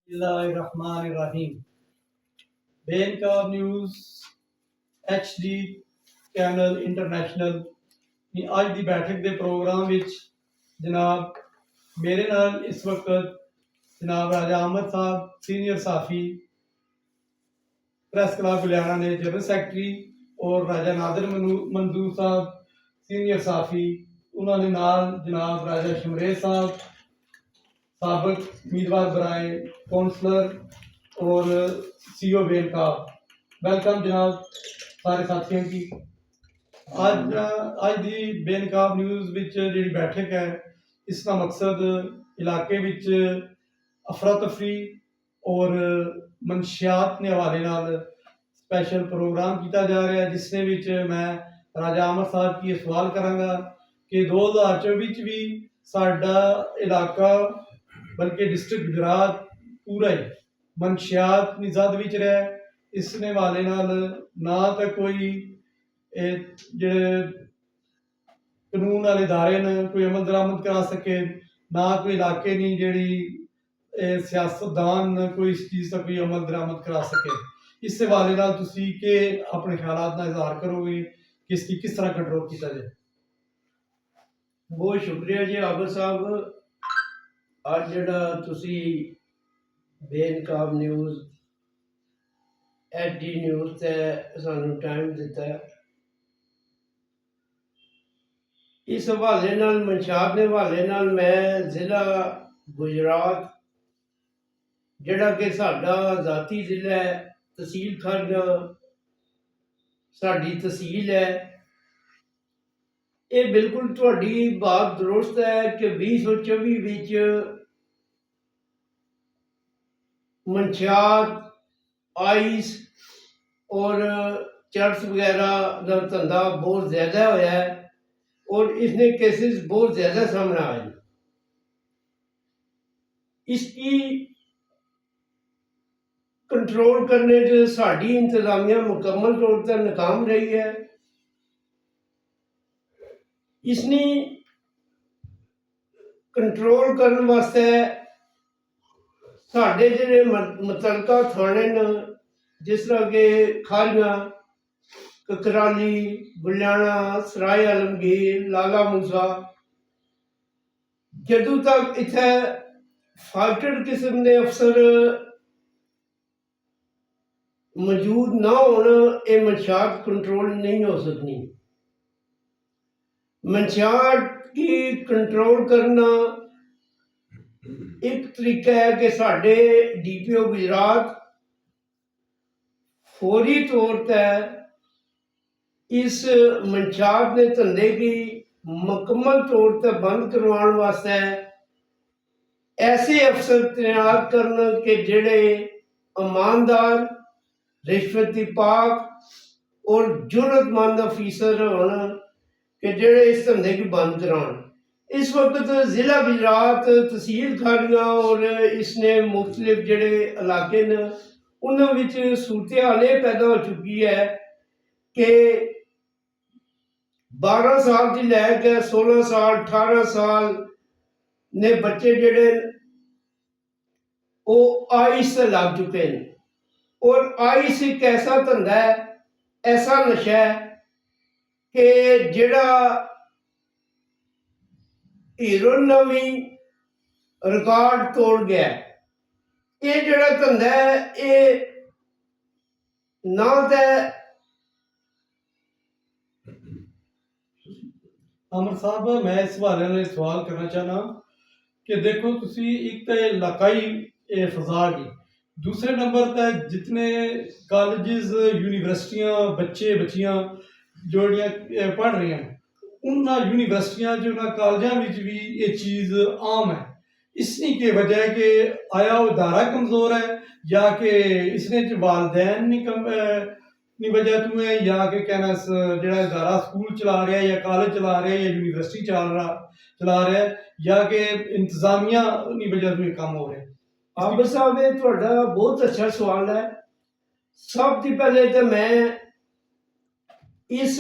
बिस्मिल्लाहिर्रहमानिर्रहीम। बेनकाब news HD channel international ਦੀ ਅੱਜ ਦੀ ਬੈਠਕ ਦੇ ਪ੍ਰੋਗਰਾਮ ਵਿੱਚ ਜਨਾਬ ਮੇਰੇ ਨਾਲ ਇਸ ਵਕਤ ਜਨਾਬ ਰਾਜਾ ਅਹਿਮਦ ਸਾਹਿਬ ਸੀਨੀਅਰ ਸਾਫੀ प्रेस क्लब गुलियाना ने जनरल सैकटरी और राजा नादिर मंजूर साहब सीनियर साफी उन्होंने नाल जनाब राजा शमरेज साहब साबिक उम्मीदवार बराए काउंसलर और CEO बेनकाब। वेलकम जनाब सारे साथियों की। आज दी बेनकाब न्यूज़ विच जिहड़ी बैठक है इसका मकसद इलाके विच अफरा तफरी और मनशियात के हवाले नाल स्पैशल प्रोग्राम किया जा रहा है, जिसने विच मैं राजा अहमद साहब की सवाल करांगा कि 2024 भी साडा इलाका बल्कि डिस्ट्रिक्ट गुजरात पूरा ही मनशियात निज़ाद विच रहा। इसने हवाले नाल ना तो कोई जिहड़े कानून वाले इदारे ने कोई अमल दरामद करा सके, ना कोई इलाके नी जिहड़ी सियासतदान कोई इस चीज़ का कोई अमल दरामद करा सके। इस हवाले नाल तुसी के अपने ख्यालात का इजहार करोगे कि इसकी किस तरह कंट्रोल किया जाए? बहुत शुक्रिया जी आबिद साहब। आज जिहड़ा तुसी बेनकाब न्यूज़ HD न्यूज़ ते सानू टाइम दिता है, इस हवाले नाल मनशात के हवाले नाल मैं जिला गुजरात जिहड़ा कि साडा ज़ाती जिला है, तहसील खारगा साडी तहसील है। ये बिल्कुल तुहाडी बात दुरुस्त है कि 2024 विच मनशियात आइस और चर्च वगैरह का धंधा बहुत ज़्यादा होया है और इसने केसेस बहुत ज़्यादा सामने आए। इसकी कंट्रोल करने जो साड़ी इंतजामिया मुकम्मल तौर पर नाकाम रही है। इसने कंट्रोल करने वास्ते साढ़े जिहड़े मुतलका थाने न, जिस तरह के खारियां, ककराली, गुलियाना, सराय आलमगीर, लाला मूसा, जदों तक इत्थे फाइटर किस्म के अफसर मौजूद ना होना, ये मनशियात कंट्रोल नहीं हो सकनी। मनशियात की कंट्रोल करना एक तरीका है कि साढ़े DPO गुजरात फौरी तौर पर इस मनशियात के धंधे की मुकम्मल तौर पर बंद करवाने वास्ते ऐसे अफसर तैनात करना कि जेड़े ईमानदार, रिश्वती पाक और जुर्रतमंद अफीसर होना कि जेड़े इस धंधे की बंद करान। इस वक्त जिला गुजरात तहसील खारिया और इसने मुख्तलिफ जेड़े इलाके ने उन्होंने सूरत हाल पैदा हो चुकी है कि 12 साल की लैके 16 साल 18 साल ने बच्चे जेड़े वो आइस से लग चुके हैं। और आइस एक ऐसा धंधा है, ऐसा नशा है कि जेड़ा हीरोइन भी रिकॉर्ड तोड़ गया। ये जेड़ा धंधा है ये ना तो अमर साहब, मैं इस हवाले नाल सवाल करना चाहना कि देखो तुसी एक तो इलाकाई फजा की, दूसरे नंबर पर जितने कॉलेजेस यूनिवर्सिटियां बच्चे बच्चियां जोड़ियां पढ़ रही हैं उन्होंने यूनिवर्सिटियां जो कॉलेजों में भी ये चीज़ आम है। इसनी के वजह कि आया वो इदारा कमज़ोर है या कि इसने वालदैन नहीं वजह तू है या कि कहना जो इदारा स्कूल चला रहा है या कॉलेज चला रहा है या यूनिवर्सिटी चला रहा है या कि इंतजामिया नहीं वजह तू काम हो रहे हैं। आबिद साहब ये तुहाडा बहुत अच्छा सवाल है। सब तो पहले तो मैं इस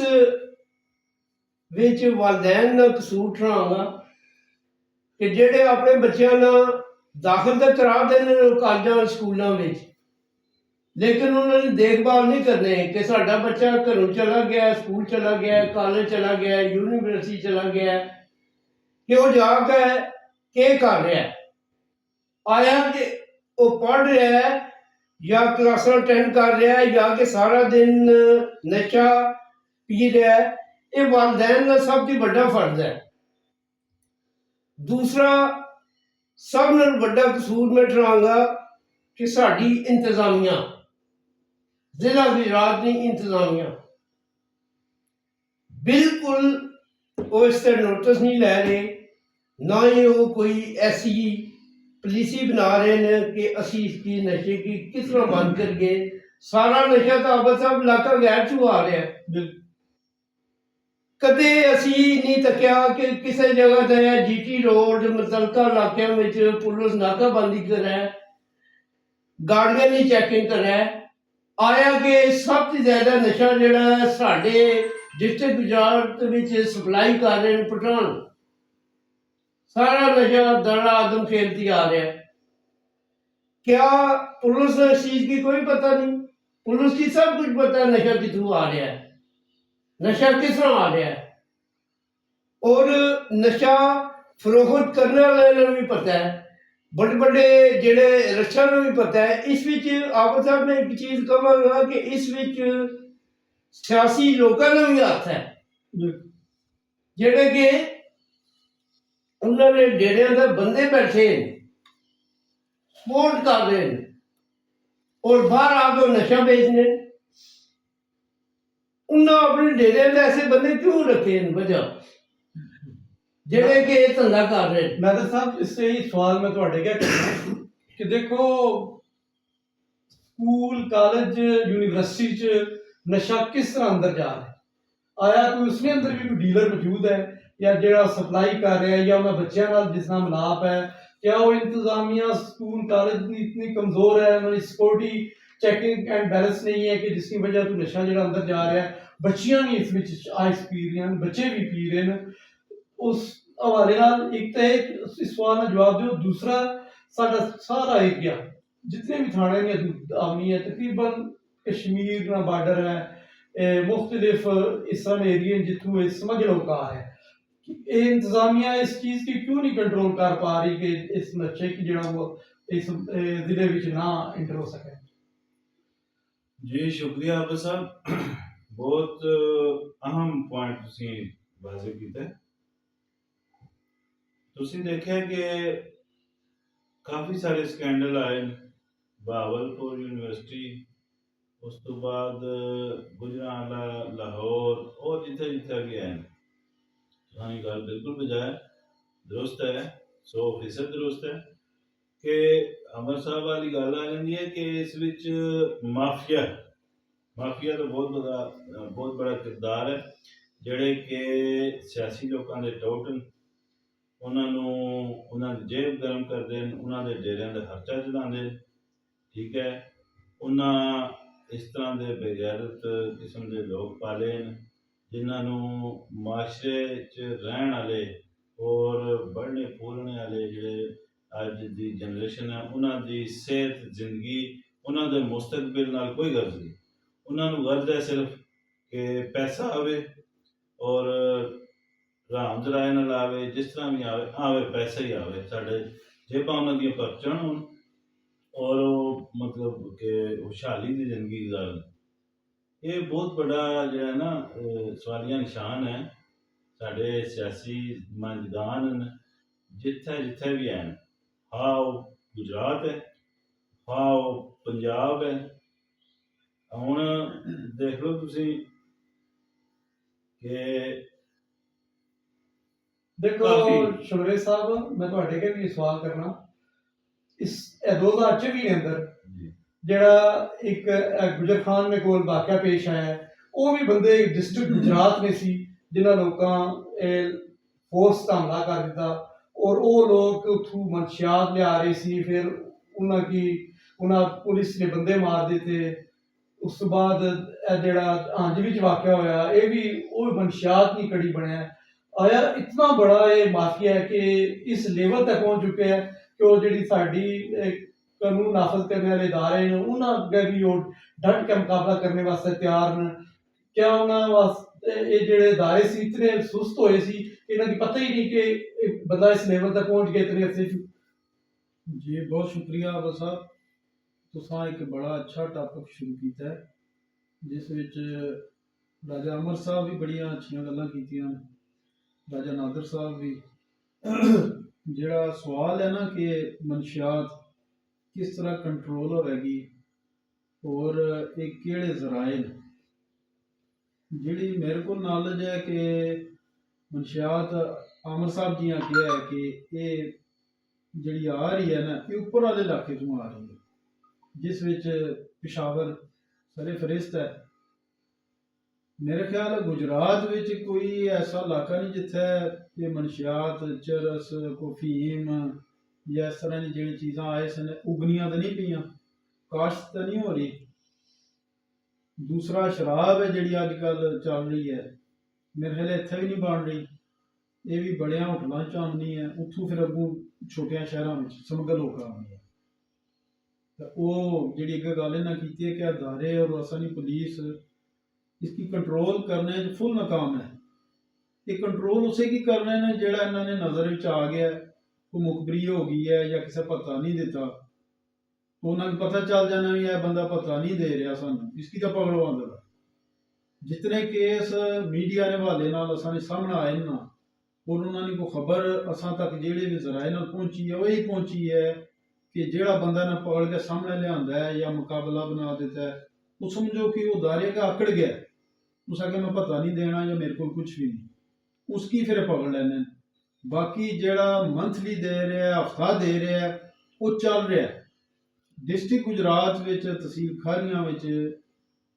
विच वालदैन का कसूर ठहरांगा कि जेड़े अपने बच्चों ना ਦਾਖਲ ਤਾਂ ਕਰਾ ਦਿੰਦੇ ਨੇ ਕਾਲਜਾਂ ਸਕੂਲਾਂ ਵਿੱਚ, ਲੇਕਿਨ ਉਹਨਾਂ ਨੇ ਦੇਖਭਾਲ ਨਹੀਂ ਕਰਨੀ ਕਿ ਸਾਡਾ ਬੱਚਾ ਘਰੋਂ ਚਲਾ ਗਿਆ, ਸਕੂਲ ਚਲਾ ਗਿਆ, ਕਾਲਜ ਚਲਾ ਗਿਆ, ਯੂਨੀਵਰਸਿਟੀ ਚਲਾ ਗਿਆ, ਕਿ ਉਹ ਜਾ ਕੇ ਕੀ ਕਰ ਰਿਹਾ ਹੈ। ਆਇਆ ਕਿ ਉਹ ਪੜ੍ਹ ਰਿਹਾ ਹੈ ਜਾਂ ਕਲਾਸਾਂ ਅਟੈਂਡ ਕਰ ਰਿਹਾ ਹੈ ਜਾਂ ਕਿ ਸਾਰਾ ਦਿਨ ਨਸ਼ਾ ਪੀ ਰਿਹਾ ਹੈ। ਇਹ ਵਾਲਿदैन ਦਾ ਸਭ ਤੋਂ ਵੱਡਾ ਫਰਜ਼ ਹੈ। ਦੂਸਰਾ ਸਭ ਨਾਲੋਂ ਵੱਡਾ ਕਸੂਰ ਮੈਂ ਠਹਿਰਾਂਗਾ ਕਿ ਸਾਡੀ ਇੰਤਜ਼ਾਮੀਆ, ਜ਼ਿਲ੍ਹਾ ਗੁਜਰਾਤ ਦੀ ਇੰਤਜ਼ਾਮੀਆ ਬਿਲਕੁਲ ਉਹ ਇਸ ਤੇ ਨੋਟਿਸ ਨਹੀਂ ਲੈ ਰਹੇ, ਨਾ ਹੀ ਉਹ ਕੋਈ ਐਸੀ ਪਾਲਿਸੀ ਬਣਾ ਰਹੇ ਨੇ ਕਿ ਅਸੀਂ ਇਸ ਕੀ ਨਸ਼ੇ ਕੀ ਕਿਸ ਤਰ੍ਹਾਂ ਬੰਦ ਕਰੀਏ। ਸਾਰਾ ਨਸ਼ਾ ਤਾਂ ਅਬਲ ਸਾਹਿਬ ਇਲਾਕਾ ਗੈਰ ਚੋਂ ਆ ਰਿਹਾ ਹੈ। ਕਦੇ ਅਸੀਂ ਨਹੀਂ ਤੱਕਿਆ ਕਿ ਕਿਸੇ ਜਗ੍ਹਾ ਤੇ ਜੀਟੀ ਰੋਡ ਮੁਤਲਕਾ ਇਲਾਕਿਆਂ ਵਿੱਚ ਪੁਲਿਸ ਨਾਕਾਬੰਦੀ ਕਰ ਰਿਹਾ ਹੈ, ਗਾੜੀਆਂ ਦੀ ਚੈਕਿੰਗ ਕਰ ਰਿਹਾ ਹੈ। ਆਇਆ ਕਿ ਸਭ ਤੋਂ ਜ਼ਿਆਦਾ ਨਸ਼ਾ ਜਿਹੜਾ ਸਾਡੇ ਡਿਸਟ੍ਰਿਕਟ ਗੁਜਰਾਤ ਵਿੱਚ ਸਪਲਾਈ ਕਰ ਰਹੇ ਨੇ ਪਠਾਨ, ਸਾਰਾ ਨਸ਼ਾ ਦੜਾ ਆਦਮ ਖੇਲਤੀ ਆ ਰਿਹਾ है। क्या पुलिस को इस चीज की कोई पता नहीं? पुलिस की सब कुछ पता है नशा कितों आ रहा है, नशा किस तरह आ रहा है, और नशा फरोख्त करने वाले भी पता है, बड़े बड़े जेड़े रशा भी पता है। इस विच आप साहब मैं एक चीज कहूँगा कि इस विच सियासी लोगों का भी हथ है, जेड़े कि उन्होंने डेरिया के बंदे बैठे सपोर्ट कर रहे हैं और बाहर आके नशा बेचने। उन्होंने अपने डेरिया में ऐसे बंदे क्यों रखे हैं वजह जेड़े कि धंधा कर रहे हैं। मैदर साहब इससे ही सवाल मैं थोड़े क्या करना कि देखो स्कूल कॉलेज यूनिवर्सिटी च नशा किस तरह अंदर जा रहा है। आया कोई उसने अंदर भी कोई डीलर मौजूद है या जो सप्लाई कर रहा है या उन्होंने बच्चों नाल जिस तरह मिलाप है, क्या वो इंतजामिया स्कूल कॉलेज इतनी कमजोर है, उन्होंने सिक्योरिटी चेकिंग एंड बैलेंस नहीं है कि जिसकी वजह तो नशा जो अंदर जा रहा है। बच्चियां भी इस विच आइस पी रही हैं, बच्चे भी पी रहे हैं। उस हवाले नाल एक तो इस सवाल का जवाब दो। दूसरा साडा सारा एरिया जितने भी थाने ने आनी है तकरीबन कश्मीर ना बार्डर है, मुख्तलिफ इस तरह एरिए जितों समझ लो का है। ये इंतजामिया इस चीज की क्यों नहीं कंट्रोल कर पा रही कि इस नशे की जड़ा वो इस जिले विच ना इंटर हो सके। जी शुक्रिया आबा साहब, बहुत अहम पॉइंट तुसी वाजे कीता। तुसी देखिया कि काफ़ी सारे स्कैंडल आए बहावलपुर यूनिवर्सिटी, उस तो बाद गुजरांवाला, लाहौर और जिथे जिथे भी आए। तुहानी गल बिल्कुल बजाय दुरुस्त है, 100% दुरुस्त है कि अमर साहब वाली गल आ जाती है कि इस विच माफिया माफिया तो बहुत बड़ा किरदार है, ਜਿਹੜੇ ਕਿ ਸਿਆਸੀ ਲੋਕਾਂ ਦੇ ਟੋਟਨ ਉਹਨਾਂ ਨੂੰ ਉਹਨਾਂ ਦੀ ਜੇਬ ਗਰਮ ਕਰਦੇ ਨੇ, ਉਹਨਾਂ ਦੇ ਡੇਰਿਆਂ ਦਾ ਖਰਚਾ ਚਲਾਉਂਦੇ ਨੇ। ਠੀਕ ਹੈ, ਉਹਨਾਂ ਇਸ ਤਰ੍ਹਾਂ ਦੇ ਬੇਗੈਰਤ ਕਿਸਮ ਦੇ ਲੋਕ ਪਾਲੇ ਨੇ ਜਿਨ੍ਹਾਂ ਨੂੰ ਮਾਸ਼ਰੇ 'ਚ ਰਹਿਣ ਵਾਲੇ ਔਰ बढ़ने फूलने वाले ਜਿਹੜੇ ਅੱਜ ਦੀ ਜਨਰੇਸ਼ਨ ਹੈ ਉਹਨਾਂ ਦੀ ਸਿਹਤ, ਜ਼ਿੰਦਗੀ, ਉਹਨਾਂ ਦੇ ਮੁਸਤਕਬਲ ਨਾਲ ਕੋਈ ਗਰਜ਼ ਨਹੀਂ। ਉਹਨਾਂ ਨੂੰ ਗਰਜ਼ ਹੈ ਸਿਰਫ ਕਿ ਪੈਸਾ ਆਵੇ ਔਰ ਰਾਮ ਜਰਾਏ ਨਾਲ ਆਵੇ, ਜਿਸ ਤਰ੍ਹਾਂ ਵੀ ਆਵੇ ਪੈਸਾ ਹੀ ਆਵੇ, ਸਾਡੇ ਜੇਬਾਂ ਉਹਨਾਂ ਦੀਆਂ ਭਰਚਣ ਹੋਣ ਔਰ ਉਹ ਮਤਲਬ ਕਿ ਖੁਸ਼ਹਾਲੀ ਦੀ ਜ਼ਿੰਦਗੀ ਗੁਜ਼ਾਰਨ। ਇਹ ਬਹੁਤ ਬੜਾ ਜਿਹੜਾ ਨਾ ਸਵਾਲੀਆ ਨਿਸ਼ਾਨ ਹੈ ਸਾਡੇ ਸਿਆਸੀ ਮੈਦਾਨ ਜਿੱਥੇ ਜਿੱਥੇ ਵੀ ਹਨ। हाँ वो गुजरात है, हाँ वो पंजाब है। हुण देख लो तुसी कि देखो शुनवे साहब मैं तुहाडे के भी सवाल करना इस 2024 के अंदर ਜਿਹੜਾ ਇੱਕ ਗੁਜਰ ਖਾਨ ਦੇ ਕੋਲ ਵਾਕਿਆ ਪੇਸ਼ ਆਇਆ ਹੈ, ਉਹ ਵੀ ਬੰਦੇ ਡਿਸਟ੍ਰਿਕਟ ਗੁਜਰਾਤ ਨੇ ਸੀ ਜਿਨ੍ਹਾਂ ਲੋਕਾਂ ਫੋਰਸ ਦਾ ਹਮਲਾ ਕਰ ਦਿੱਤਾ और वो लोग उथू मंशियात ले आ रही सी, फिर उन्होंने पुलिस ने बंदे मार दिते। उस तो बाद जड़ा हंज विच वाकया होया ये भी वो मंशियात नहीं कड़ी बनया आया। इतना बड़ा ये माफिया है कि इस लेवल तक पहुंच चुके हैं ਕਿ ਉਹ ਜਿਹੜੀ ਸਾਡੀ ਕਾਨੂੰਨ ਨਾਫਜ਼ ਕਰਨ ਵਾਲੇ ਇਦਾਰੇ ਨੇ ਉਹਨਾਂ ਅੱਗੇ ਵੀ ਉਹ ਡਟ ਕੇ ਮੁਕਾਬਲਾ ਕਰਨ ਵਾਸਤੇ ਤਿਆਰ ਨੇ? ਕਿਆ ਉਹਨਾਂ ਵਾਸਤੇ ਇਹ ਜਿਹੜੇ ਇਦਾਰੇ ਸੀ ਇਤਨੇ ਸੁਸਤ ਹੋਏ ਸੀ, ਇਹਨਾਂ ਦੀ ਪਤਾ ਹੀ ਨਹੀਂ ਕਿ ਇਹ ਬੰਦਾ ਇਸ ਲੈਵਲ ਤੱਕ ਪਹੁੰਚ ਗਿਆ ਇਤਨੇ ਅਰਸੇ 'ਚ? जी बहुत शुक्रिया आबा साहब, तुसां एक बड़ा अच्छा टॉपिक शुरू किया है जिस विच राजा अमर साहब भी बड़ियां अच्छियां गल्लां कीतियां, राजा नादर साहब भी। जिहड़ा सवाल है ना कि मनशियात किस तरह कंट्रोल होएगी और ये केड़े जराए ने, जिहड़ी मेरे को नॉलेज है कि मनशियात अमर साहब जी आखिया है कि ये ਜਿਹੜੀ ਆ ਰਹੀ ਹੈ ਨਾ ਇਹ ਉੱਪਰ ਵਾਲੇ ਇਲਾਕੇ ਤੋਂ ਆ ਰਹੀ ਹੈ, ਜਿਸ ਵਿੱਚ ਪਿਸ਼ਾਵਰ ਸਰੇ ਫਰਿਸ਼ਤ ਹੈ। ਮੇਰੇ ਖਿਆਲ ਹੈ ਗੁਜਰਾਤ ਵਿੱਚ ਕੋਈ ਐਸਾ ਇਲਾਕਾ ਨਹੀਂ ਜਿੱਥੇ ਇਹ ਮਨਸ਼ਿਆਤ, ਚਰਸ, ਕੋਫੀਮ ਜਾਂ ਇਸ ਤਰ੍ਹਾਂ ਦੀ ਜਿਹੜੀ ਚੀਜ਼ਾਂ ਆਏ ਸਨ ਉਗਨੀਆਂ ਤਾਂ ਨਹੀਂ ਪਈਆਂ, ਕਾਸ਼ਤ ਤਾਂ ਨਹੀਂ ਹੋ ਰਹੀ। ਦੂਸਰਾ ਸ਼ਰਾਬ ਹੈ ਜਿਹੜੀ ਅੱਜ ਕੱਲ੍ਹ ਚੱਲ ਰਹੀ ਹੈ, ਮੇਰੇ ਖਿਆਲ ਇੱਥੇ ਵੀ ਨਹੀਂ ਬਣ ਰਹੀ, ਇਹ ਵੀ ਬੜਿਆਂ ਹੋਟਲਾਂ 'ਚ ਆਉਂਦੀ ਹੈ, ਉੱਥੋਂ ਫਿਰ ਅੱਗੋਂ ਛੋਟਿਆਂ ਸ਼ਹਿਰਾਂ ਵਿੱਚ ਸਮਗਲ ਹੋ ਕੇ ਆਉਂਦੀ ਹੈ। ਤਾਂ ਉਹ ਜਿਹੜੀ ਇੱਕ ਗੱਲ ਇਹਨਾਂ ਕੀਤੀ ਹੈ ਕਿ ਅਦਾਰੇ ਔਰ ਅਸਾਨੀ पुलिस इसकी कंट्रोल करने च फुल नाकाम है। ये कंट्रोल उसे की कर रहे हैं ਜਿਹੜਾ ਇਹਨਾਂ ਨੇ ਨਜ਼ਰ ਵਿੱਚ ਆ ਗਿਆ, ਕੋਈ ਮੁਖਬਰੀ ਹੋ ਗਈ ਹੈ ਜਾਂ ਕਿਸੇ ਪਤਾ ਨਹੀਂ ਦਿੱਤਾ, ਉਹਨਾਂ ਨੂੰ ਪਤਾ ਚੱਲ ਜਾਣਾ ਵੀ ਇਹ ਬੰਦਾ ਪਤਾ ਨਹੀਂ ਦੇ ਰਿਹਾ ਸਾਨੂੰ, ਇਸकी ਤਾਂ ਪਗੜਵਾਉਂਦਾ। जितने केस मीडिया ने हवाले नाल असां सामने आए ना और उन्होंने को खबर असां तक जेड़े भी जराए नाल पहुंची है वही पहुंची है कि जेड़ा बंदा ने पकड़ के सामने लिया है या मुकाबला बना देता है, वो समझो कि वो दारे का अकड़ गया, उस आगे मैं पता नहीं देना या मेरे को कुछ भी नहीं, उसकी फिर पकड़ लेने। बाकी जेड़ा मंथली दे रहा है, हफ्ता दे रहा है, वो चल रहा है। डिस्ट्रिक्ट गुजरात विच तहसील खारियां विच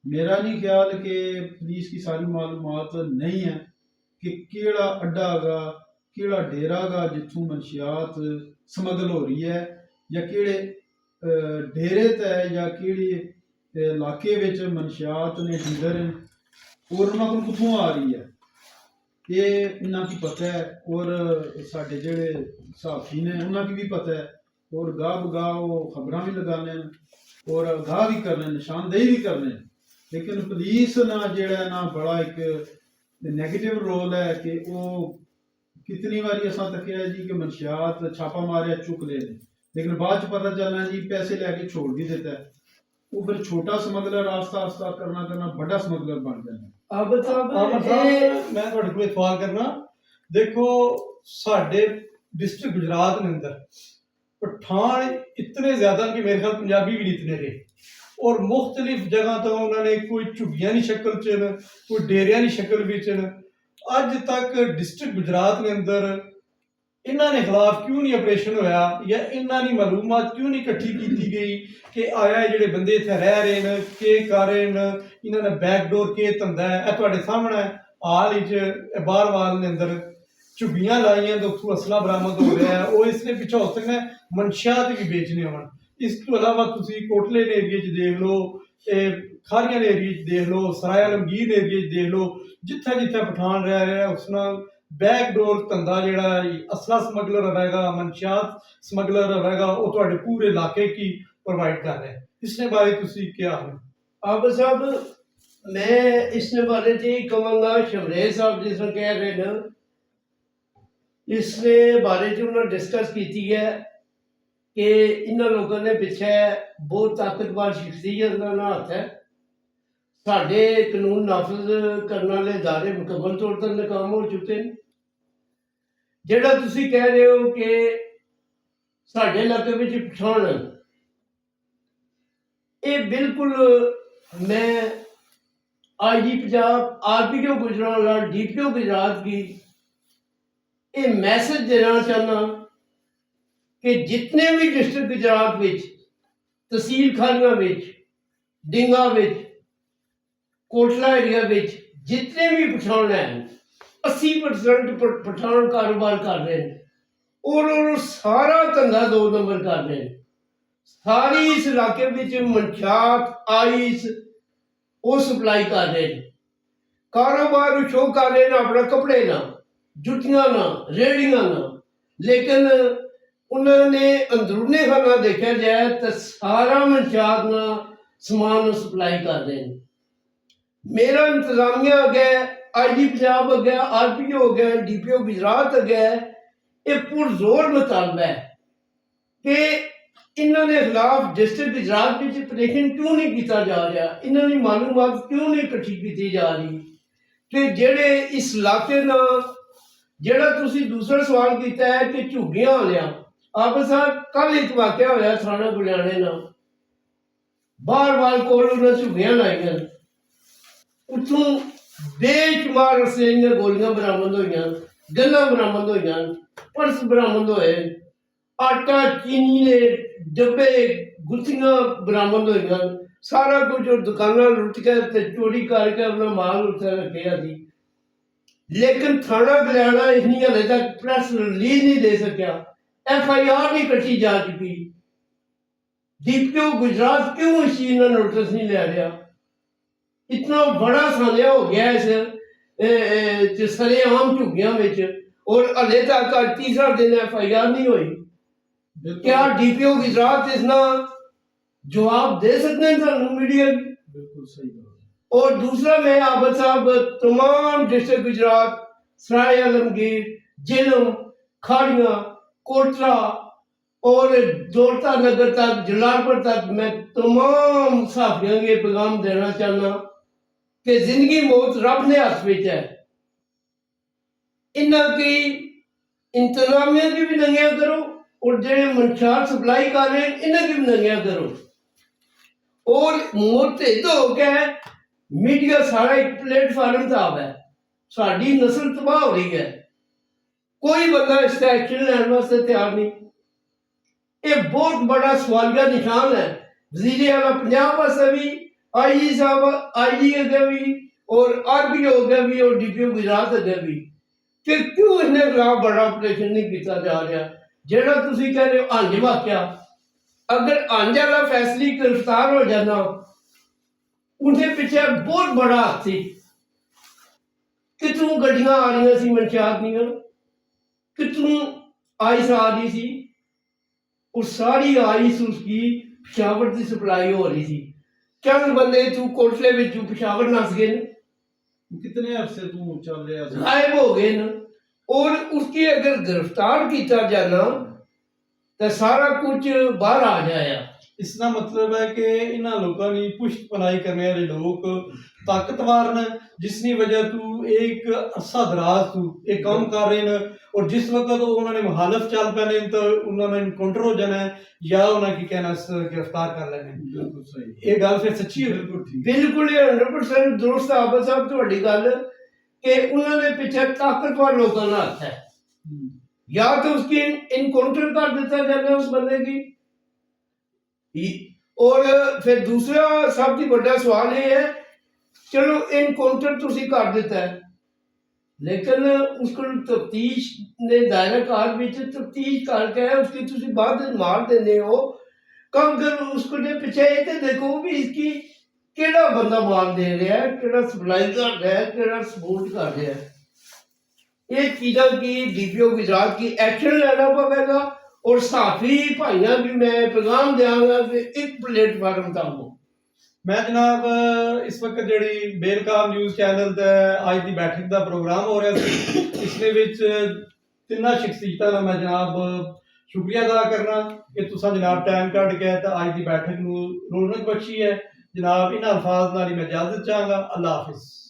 मेरा नहीं ख्याल कि पुलिस की सारी मालूमात नहीं है कि केड़ा अड्डा गा, केड़ा डेरा गा जिथों मनशियात समगल हो रही है, या केड़े डेरे ते या केड़े इलाके विच मनशियात ने डीलर हैं और उन्हां कोल कुत्थों आ रही है, ये इन्हां की पता है। और साडे जेड़े सहाफी ने उन्हां की भी पता है और गाह बगाह वो खबरां भी लगाने और आगाह भी करने, निशानदेही भी करने। लेकिन पुलिस ना जेड़ा ना बड़ा एक नैगेटिव रोल है कि वो कितनी बारी असां तक्या जी कि मनशियात छापा मारे चुक ले, लेकिन बाद च पता चलना जी पैसे लैके छोड़ भी देता है, वो फिर छोटा स्मगलर आस्ता आस्ता करना बड़ा स्मगलर बन जाता है। ਆਬਦ ਆਮਰ ਸਾਹਿਬ ਸਾਹਿਬ ਮੈਂ ਤੁਹਾਡੇ ਕੋਲ ਸਵਾਲ ਕਰਨਾ। ਦੇਖੋ ਸਾਡੇ डिस्ट्रिक्ट गुजरात के अंदर पठान इतने ज्यादा कि मेरे ख्याल पंजाबी भी नहीं इतने रहे, और मुख्तलिफ जगह तो उन्होंने कोई झुग्गियां की शक्ल च न, कोई डेरिया की शक्ल बिच न। अज तक डिस्ट्रिक्ट गुजरात के अंदर इन्होंने खिलाफ क्यों नहीं ऑपरेशन होया या इन्होंने मालूमात क्यों नहीं इकट्ठी की गई कि आया जेडे बंदे इत्थे रह रहे हैं के कर रहे हैं, इन्होंने बैकडोर के धंधा है तुहाडे सामने हाल ही बारवाल के अंदर झुग्गियां लाइया तो उत्थों असला बरामद हो रहा है। वो इसलिए पिछे हो सकता है मनशियात भी बेचने होन। इस तो अलावा तुसी कोटले ने एरिए च देख लो, खारियां ने एरिए च देख लो, सराय आलमगीर ने एरिए च देख लो, जिथे जिथे पठान रह रहा है उस नाल बैकडोर धंधा जिहड़ा असला स्मगलर रहेगा, मनशियात स्मगलर रहेगा, वो तुहाडे पूरे इलाके की प्रोवाइड कर रहे हैं। इसने बारे तुसी क्या है? ਆਬਦ ਸਾਹਿਬ मैं इसने बारे च यही कहांगा, शमरेज साहब जिस तरह कह रहे हैं इसने बारे च उन्होंने डिस्कस की है कि इन्होंने लोगों ने पिछे बहुत ताकतवर शख्सियत का हाथ है, साढ़े कानून नाफज करने वाले इदारे मुकम्मल तौर पर नाकाम हो चुके हैं। जिहड़ा तुसी कह रहे हो कि साढ़े इलाके में पठान, ये बिल्कुल मैं IG Punjab, RPO Gujarat, DPO Gujarat की ये मैसेज देना चाहना कि जितने भी डिस्ट्रिक्ट गुजरात विच, तहसील खानियां विच, डिंगा विच, कोटला एरिया विच जितने भी पठान हैं 80% पठान कारोबार कर रहे हैं और सारा धंधा 2 नंबर कर रहे हैं। सारी इस इलाके विच मनशियात, आइस वो सप्लाई कर रहे हैं, कारोबार शो कर रहे हैं अपना कपड़े ना, जुतियां ना, रेहड़ियां ना, लेकिन ਉਹਨਾਂ ਨੇ ਅੰਦਰੂਨੀ ਖਾਨਾ ਦੇਖਿਆ ਜਾਏ ਤਾਂ ਸਾਰਾ ਮਨਸ਼ਾਤ ਨਾਲ ਸਮਾਨ ਨੂੰ ਸਪਲਾਈ ਕਰ ਰਹੇ ਨੇ। ਮੇਰਾ ਇੰਤਜ਼ਾਮੀਆ ਹੋ ਗਿਆ, ਆਈਜੀ ਪੰਜਾਬ ਹੋ ਗਿਆ, ਆਰਪੀਓ ਹੋ ਗਿਆ, ਡੀਪੀਓ ਗੁਜਰਾਤ ਹੋ ਗਿਆ, ਇਹ ਪੁਰਜ਼ੋਰ ਮੁਤਾਲਬਾ ਹੈ ਕਿ ਇਹਨਾਂ ਦੇ ਖਿਲਾਫ ਡਿਸਟ੍ਰਿਕਟ ਗੁਜਰਾਤ ਵਿੱਚ ਆਪਰੇਸ਼ਨ ਕਿਉਂ ਨਹੀਂ ਕੀਤਾ ਜਾ ਰਿਹਾ, ਇਹਨਾਂ ਦੀ ਮਾਲੂਮਾਤ ਕਿਉਂ ਨਹੀਂ ਇਕੱਠੀ ਕੀਤੀ ਜਾ ਰਹੀ ਕਿ ਜਿਹੜੇ ਇਸ ਇਲਾਕੇ ਨਾਲ, ਜਿਹੜਾ ਤੁਸੀਂ ਦੂਸਰਾ ਸਵਾਲ ਕੀਤਾ ਹੈ ਕਿ ਝੁੱਗੀਆਂ ਵਾਲਿਆਂ, ਆਪ ਸਾਹਿਬ ਕੱਲ ਇੱਕ ਵਾਕਿਆ ਹੋਇਆ ਥਾਣਾ ਗੁਲਿਆਣੇ ਨਾਲ, ਬਾਰ-ਬਾਰ ਕੋਲ ਉਹਨਾਂ ਝੁੱਗੀਆਂ ਲਾਈਆਂ, ਉੱਥੋਂ ਬੇਸ਼ੁਮਾਰ ਰਸੇ ਦੀਆਂ ਗੋਲੀਆਂ ਬਰਾਮਦ ਹੋਈਆਂ, ਗੰਨਾਂ ਬਰਾਮਦ ਹੋਈਆਂ, ਪਰਸ ਬਰਾਮਦ ਹੋਏ, ਆਟਾ ਚੀਨੀ ਦੇ ਡੱਬੇ ਗੁੱਥੀਆਂ ਬਰਾਮਦ ਹੋਈਆਂ, ਸਾਰਾ ਕੁਝ ਉਹ ਦੁਕਾਨਾਂ ਲੁੱਟ ਕੇ ਤੇ ਚੋਰੀ ਕਰਕੇ ਆਪਣਾ ਮਾਲ ਉੱਥੇ ਰੱਖਿਆ ਸੀ। ਲੇਕਿਨ ਥਾਣਾ ਗੁਲਿਆਣਾ ਇਤਨੀ ਹਲੇ ਤੱਕ ਪ੍ਰੈਸ ਰਿਲੀਜ਼ ਨਹੀਂ ਦੇ ਸਕਿਆ, FIR ਨਹੀਂ ਕੱਟੀ ਜਾ ਚੁੱਕੀ। ਡੀਪੀਓ ਗੁਜਰਾਤ ਕਿਉਂ ਇਸ ਚੀਜ਼ ਦਾ ਨੋਟਿਸ ਨਹੀਂ ਲੈ ਰਿਹਾ? इतना बड़ा सालिया हो गया इस सरेआम झुग्गियां ਵਿੱਚ, और हले तक तीसरा दिन FIR नहीं हुई। क्या डीपीओ गुजरात इसना जवाब दे सकते हैं सानू मीडिया? बिल्कुल सही बात। और दूसरा मैं आबद साहब तमाम डिस्ट्रिक्ट गुजरात, सराय आलमगीर, जिलम, खाड़ियाँ, कोटला और दौलता नगर तक, जलालपुर तक मैं तमाम साफियों के पैगाम देना चाहना कि जिंदगी मौत रब ने हाथ में है। इन्हों की इंतजामिया की भी नंगिया करो और जेडे मंशात सप्लाई कर रहे हैं इन्हों की भी नंगिया करो। और मोटे तो हो गया मीडिया सारा एक प्लेटफार्म था है, साड़ी नस्ल तबाह हो रही है, कोई बंदा इसका एक्शन लेने वास्ते तैयार नहीं। ये बहुत बड़ा सवालिया निशान है वजीर आला पंजाब वास्ते भी, आईजी साहब, आईजी अगे भी, और आरपीओ अगे भी, और डीपीओ गुजरात अगे भी, कि क्यों इन्हें खिलाफ बड़ा ऑपरेशन नहीं किया जा रहा? जेड़ा तुसी कह रहे हो अंज वाकया, अगर अंज वाला फैसली गिरफ्तार हो जाना, उनके पीछे बहुत बड़ा हाथ सी। कितों गड्डियां आ रही सी मंशात दियां, कितों आइस आ रही सी, और सारी आइस उसकी पिशावर की सप्लाई हो रही थी। चंद बंदे तू कोटले विचों पिशावर नस गए न, कितने अरसे तू चल रहा है? गायब हो गए न, और उसकी अगर गिरफ्तार किया जाना तो सारा कुछ बाहर आ जाएगा। इसका मतलब है कि इन्होंने लोगों की पुष्ट पनाई करने वाले लोग ताकतवर ने, जिसकी वजह तू एक अरसा दराज तू एक काम कर रहे हैं, और जिस वक्त उन्होंने मुखालफ चल पैने तो उन्होंने इनकाउंटर हो जाना है या उन्होंने की कहना गिरफ्तार कर लेने। बिल्कुल सही। ये गल फिर सच्ची है? बिल्कुल ठीक। बिल्कुल 100% दुरुस्त आबद साहब तुहाडी गल कि उन्होंने पीछे ताकतवर लोगों का हाथ है। या तो उसकी इनकाउंटर कर देता जाना उस बंदे की, और फिर दूसरा सब की बड़ा सवाल ये है, चलो इनकाउंटर तुसी कर देता है, लेकिन उसको तफ्तीश ने दायरा कार में तफ्तीश करके उसकी तुसी बाद मार देने हो, कम कर उसको ने पीछे ये तो देखो भी इसकी केड़ा बंदा मार दे रहा है, केड़ा सप्लाई कर रहा है, केड़ा सपोर्ट कर रहा है। ये चीज़ों की डीपीओ गुजरात की एक्शन लेना पड़ेगा, और साथी भाइयों भी मैं पैगाम देंगा कि एक प्लेटफार्म था वो। मैं जनाब इस वक्त ਜਿਹੜੀ ਬੇਰਕਾਬ ਨਿਊਜ਼ ਚੈਨਲ ਤੇ ਅੱਜ ਦੀ ਬੈਠਕ ਦਾ ਪ੍ਰੋਗਰਾਮ ਹੋ ਰਿਹਾ ਸੀ, ਇਸਦੇ ਵਿੱਚ ਤਿੰਨਾਂ ਸ਼ਖਸੀਅਤਾਂ ਦਾ ਮੈਂ ਜਨਾਬ ਸ਼ੁਕਰੀਆ ਅਦਾ ਕਰਨਾ ਕਿ ਤੁਸੀਂ ਜਨਾਬ ਟਾਈਮ ਕੱਢ ਕੇ ਤੇ ਅੱਜ ਦੀ ਬੈਠਕ ਨੂੰ ਰੌਣਕ ਬਖਸ਼ੀ ਹੈ। ਜਨਾਬ ਇਹਨਾਂ ਅਲਫਾਜ਼ ਨਾਲ ਹੀ ਮੈਂ ਇਜਾਜ਼ਤ ਚਾਹਾਂਗਾ। ਅੱਲਾ ਹਾਫਿਜ਼।